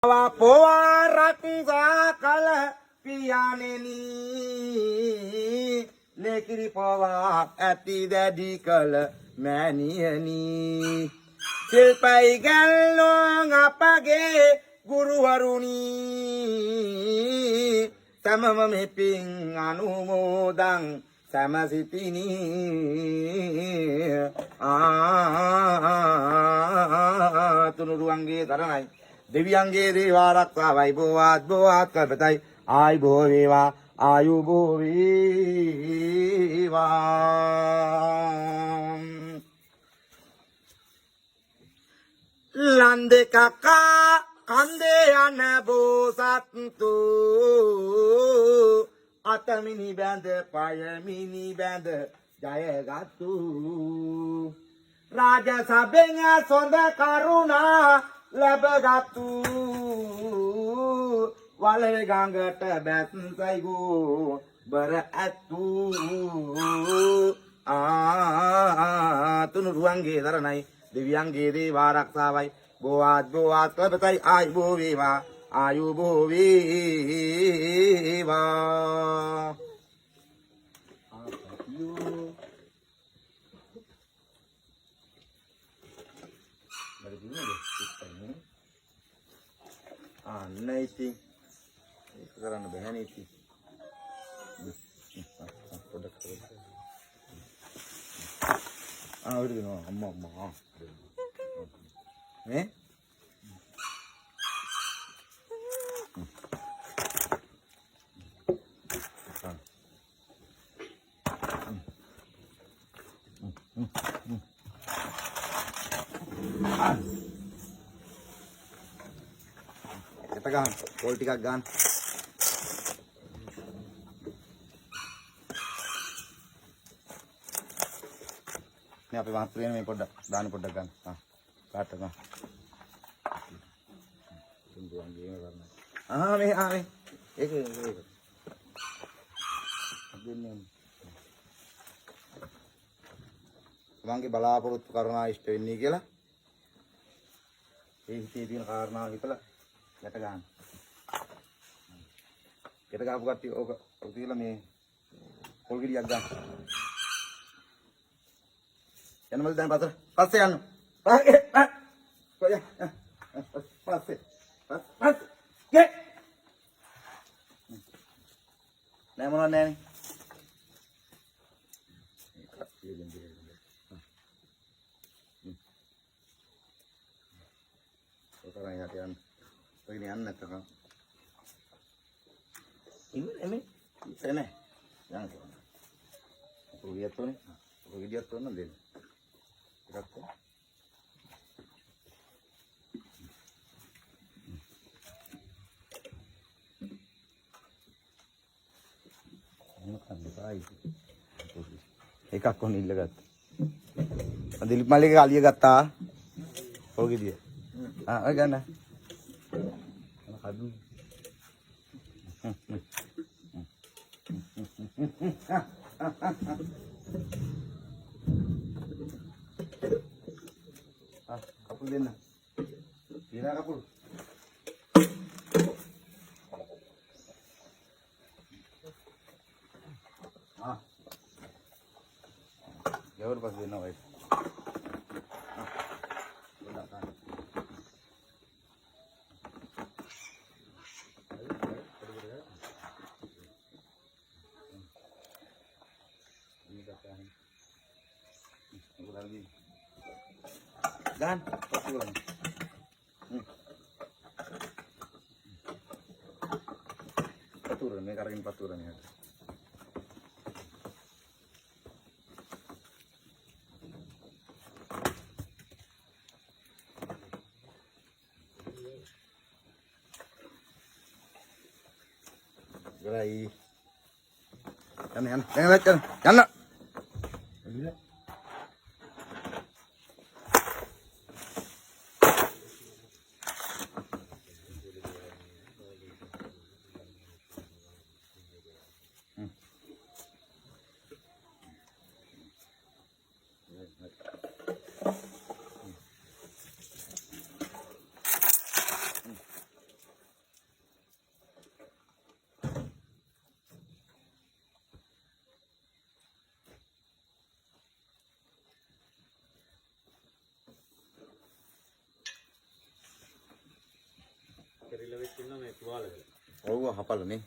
පොවා රක්සා කල පියාණෙනි ලේකිරි පොවා ඇති දැඩි කල මෑණියනි සිල්පයි ගැල්ලෝ අපගේ ගුරුවරුනි තමම මෙපින් අනුමෝදන් සමසිතිනි තුනුරුවන්ගේ තරණයි දෙවියන්ගේ දේව ආරක්ෂාවයි බෝවාත් කල්පතයි ආයුබෝ වේවා ආයුබෝ වේවා ලන්දේ කකා කන්දේ යන බෝසත්තු අතමිනි බැඳ පයමිනි බැඳ ජයගත්තු රාජ සභෙන් සොඳ කරුණා ලැබගත්තු වලේ ගඟට බැස්සයිගෝ බර ඇත්තු තුනුරුවන්ගේ තරණයි දෙවියන්ගේ දේව ආරක්ෂාවයි බෝවාත් කල්පතයි ආයුබෝ වේවා ආයුබෝ වේවා නයිති ඒක කරන්න බෑ නීති පොඩක් අවුරුදු නෝ අම්මා නේ ගන්න පොල් ටිකක් ගන්න නේ අපි වාත්‍රේන මේ පොඩ්ඩක් දාන පොඩ්ඩක් ගන්න කාට ගන්න තුන්දුවන්ගේ කරන්න මේ ඒක දෙන්නේ තමන්ගේ බලාපොරොත්තු කරනා ඉෂ්ට වෙන්නේ කියලා ඒ හිතේ තියෙන කාරණා හිතලා යට ගන්න. යට ගාපු කට්ටිය ඕක තියලා මේ පොල් ගෙඩියක් ගන්න. යන්නමල් දැන් පස්සේ යන්න. පස්සේ. ගේ. නෑ මොනවද නෑනේ. මේ කට්ටිය දෙන්නේ. ඔතන යට යන්න. ඔයනේ යන්න නැත්තම් ඉන්නේ එනේ යන්න ඔයගියත් උනේ ඔයගියත් උන දෙන්න එකක් එකක් කොහොම ඉල්ලගත්තා දිලිප් මල්ලිගේ අලිය ගත්තා ඔයගිය ඔය ගන්න Aduh. Kapul din na. Sira kapul. Jauh pas din na guys. Dan, paturan. Paturan, may karing paturan yan. Gerai. Yan. Yan na. ඔව් හපලා නේ.